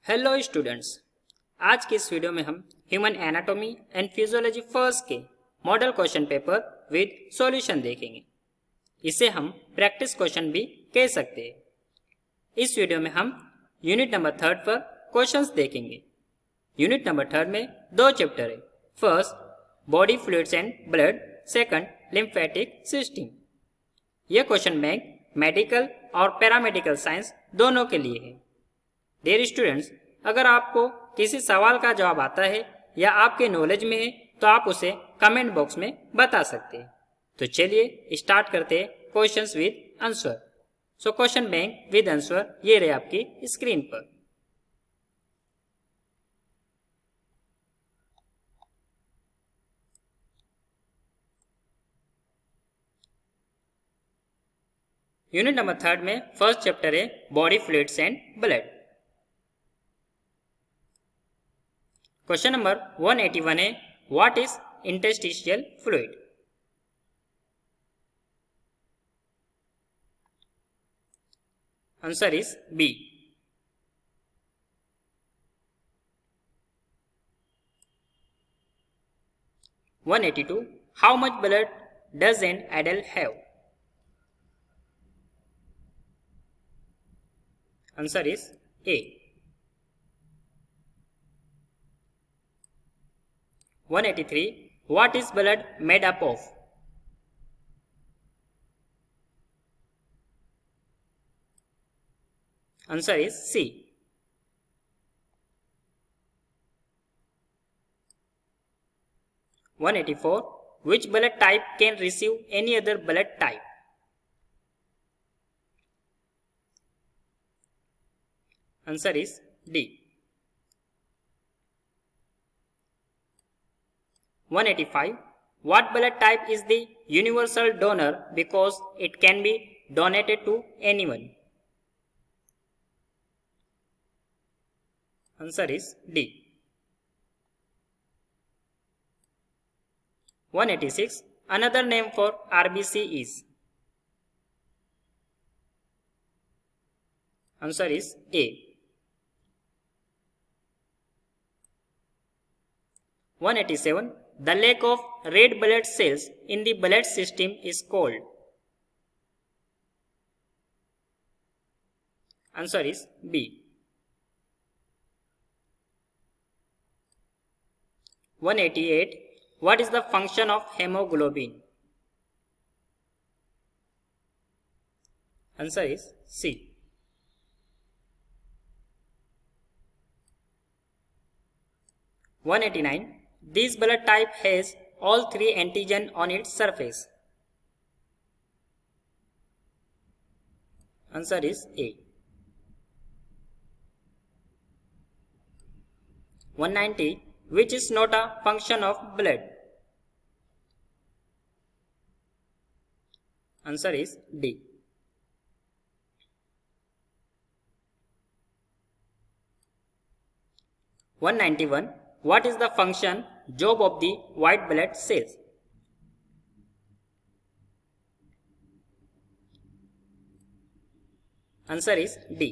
Hello students, आज की इस वीडियो में हम human anatomy and physiology first के model question paper with solution देखेंगे। इसे हम प्रैक्टिस क्वेश्चन भी कह सकते हैं। इस वीडियो में हम यूनिट नंबर 3 पर क्वेश्चंस देखेंगे। यूनिट नंबर 3 में दो चैप्टर है। First body fluids and blood, second lymphatic system. यह क्वेश्चन बैंक मेडिकल और पैरामेडिकल साइंस दोनों के लिए है। डियर स्टूडेंट्स, अगर आपको किसी सवाल का जवाब आता है या आपके नॉलेज में है तो आप उसे कमेंट बॉक्स में बता सकते हैं। तो चलिए स्टार्ट करते हैं questions with answer. So question bank with answer ये रहे आपकी स्क्रीन पर। यूनिट नंबर 3 में फर्स्ट चैप्टर है body fluids and blood. Question number 181 है what is interstitial fluid. Answer is B. One 182 how much blood does an adult have. Answer is A. 183 what is blood made up of। Answer is C। 184 which blood type can receive any other blood type। Answer is D। 185 what blood type is the universal donor because it can be donated to anyone। Answer is D। 186 another name for RBC is। Answer is A। 187 the lack of red blood cells in the blood system is called। Answer is B। 188 what is the function of hemoglobin। Answer is C। 189 this blood type has all three antigen on its surface। Answer is A। 190 which is not a function of blood। Answer is D। 191 what is the function job of the white blood cells। Answer is D।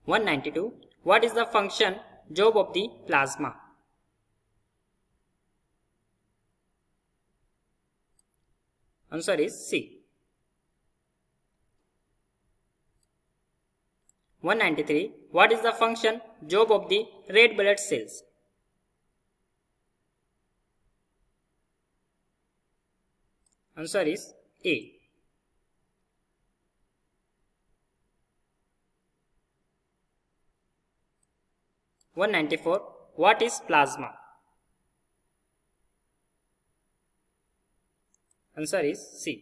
192 what is the function job of the plasma। Answer is C। 193 what is the function job of the red blood cells। Answer is A। 194 what is plasma। Answer is C।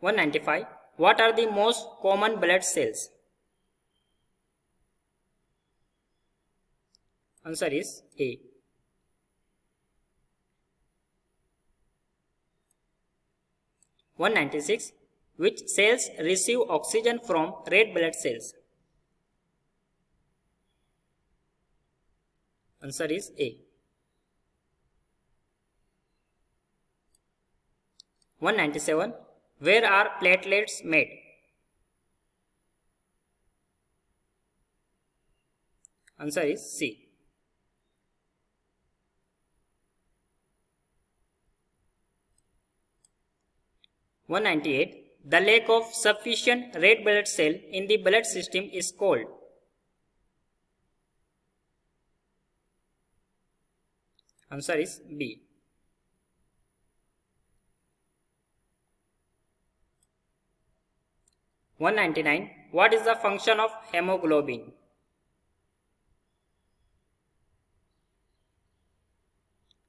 195 what are the most common blood cells। Answer is A। 196 which cells receive oxygen from red blood cells। Answer is A। 197. Where are platelets made? Answer is C. 198. The lack of sufficient red blood cell in the blood system is called. Answer is B. 199. What is the function of hemoglobin?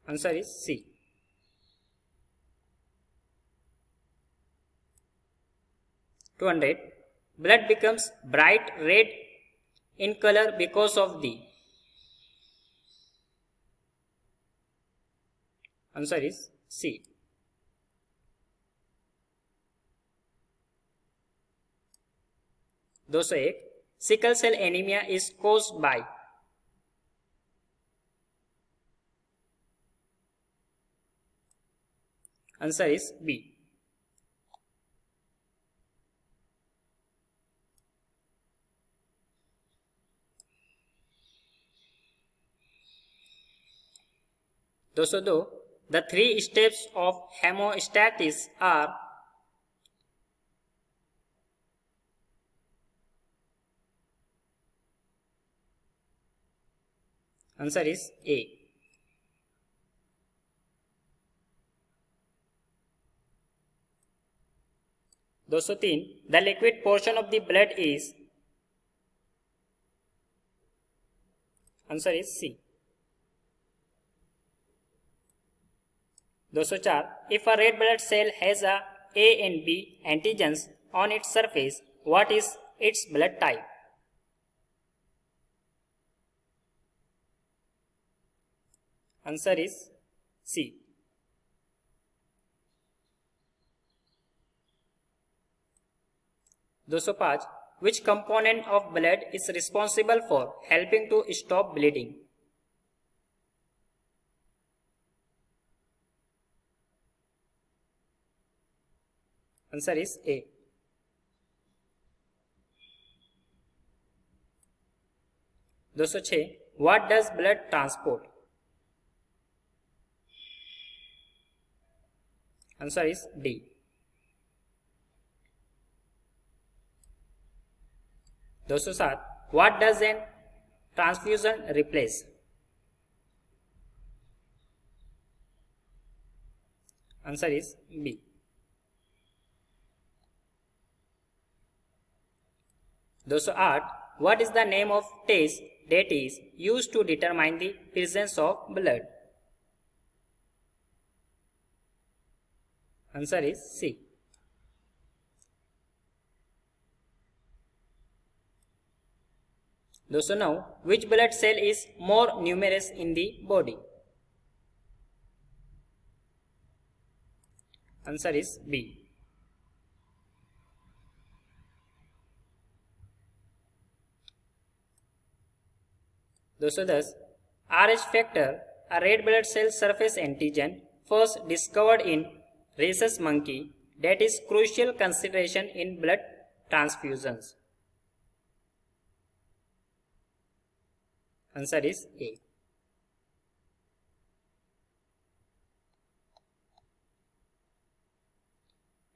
Answer is C. 200. Blood becomes bright red in color because of the. Answer is C. 201. Sickle cell anemia is caused by. Answer is B. 202. The 3 steps of hemostasis are. Answer is A. 203. The liquid portion of the blood is. Answer is C. 204. If a red blood cell has a and B antigens on its surface, what is its blood type? Answer is C. 205. Which component of blood is responsible for helping to stop bleeding? Answer is A. 206. What does blood transport? Answer is D. 207. What does an transfusion replace? Answer is B. 208. What is the name of test that is used to determine the presence of blood? Answer is C. 209. Which blood cell is more numerous in the body? Answer is B. 210. Rh factor, a red blood cell surface antigen first discovered in rhesus monkey that is crucial consideration in blood transfusions. Answer is A.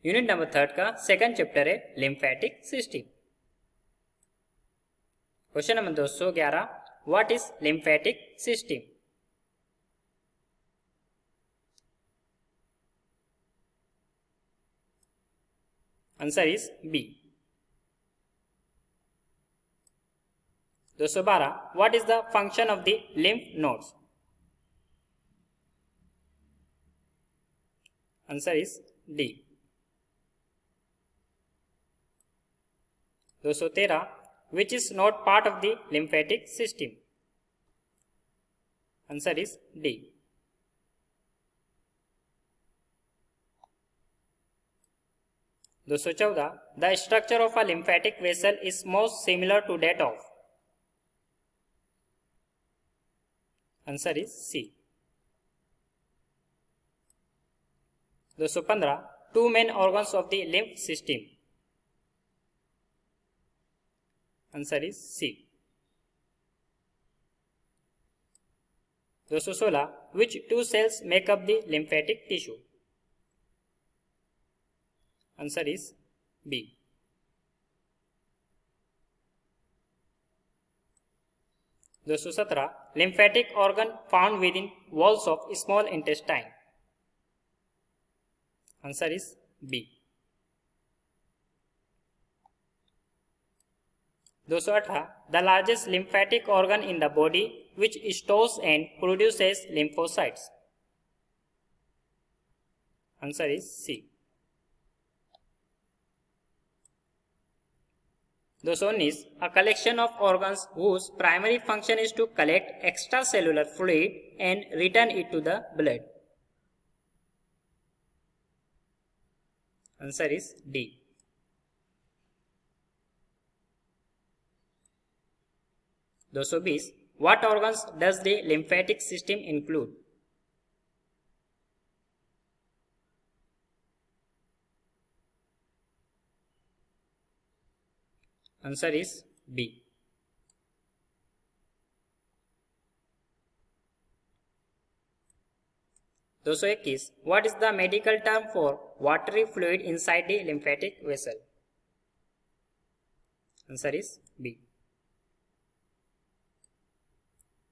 Unit number 3 का second chapter है lymphatic system. Question number 211. What is lymphatic system? Answer is B. 212. What is the function of the lymph nodes? Answer is D. 213. Which is not part of the lymphatic system? Answer is D. 214. The structure of a lymphatic vessel is most similar to that of. Answer is C. 215. two main organs of the lymph system? Answer is C. 216. Which two cells make up the lymphatic tissue? Answer is B. 217. Lymphatic organ found within walls of small intestine. Answer is B. 218. The largest lymphatic organ in the body which stores and produces lymphocytes. Answer is C. 219. A collection of organs whose primary function is to collect extracellular fluid and return it to the blood. Answer is D. 220. What organs does the lymphatic system include? Answer is B. 221. What is the medical term for watery fluid inside the lymphatic vessel? Answer is B.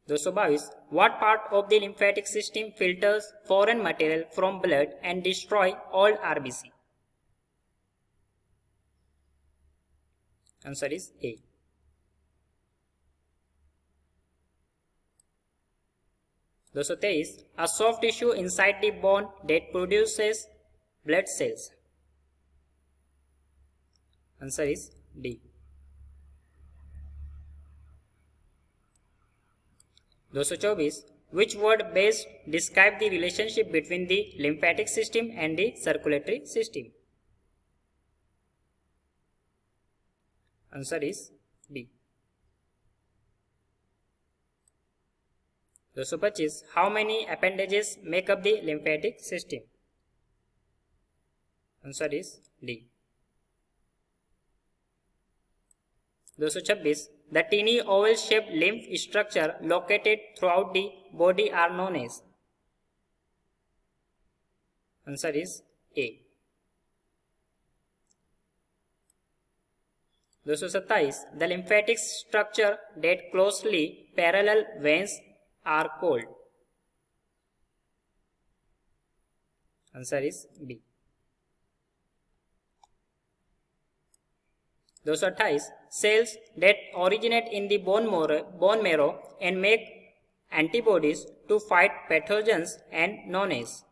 222. What part of the lymphatic system filters foreign material from blood and destroy all RBC? Answer is A. 223. A soft tissue inside the bone that produces blood cells. Answer is D. 224. Which word best describe the relationship between the lymphatic system and the circulatory system? Answer is B. 225. How many appendages make up the lymphatic system? Answer is D. 226. The teeny oval-shaped lymph structure located throughout the body are known as? Answer is A. 227. The lymphatic structure that closely parallel veins are called? Answer is B. 228. Cells that originate in the bone marrow and make antibodies to fight pathogens are known as?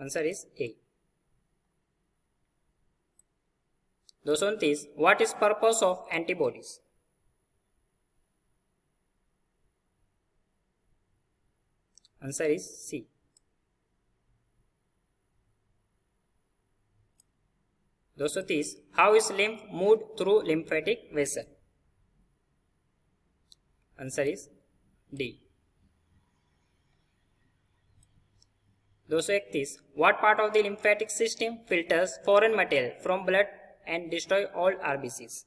Answer is A. 229. What is purpose of antibodies? Answer is C. 230. How is lymph moved through lymphatic vessel? Answer is D. 231. What part of the lymphatic system filters foreign material from blood and destroy all RBCs?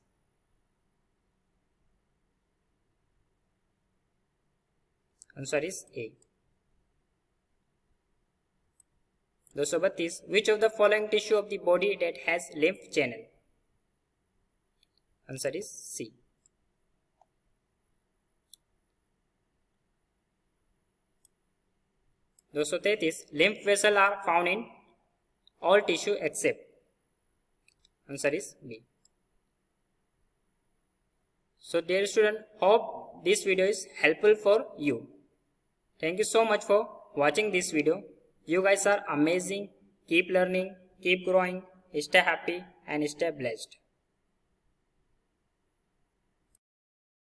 Answer is A. 232. Which of the following tissue of the body that has lymph channel? Answer is C. 233. Lymph vessels are found in all tissue except? Answer is B. So dear student, hope this video is helpful for you. Thank you so much for watching this video. You guys are amazing. Keep learning, keep growing, stay happy and stay blessed.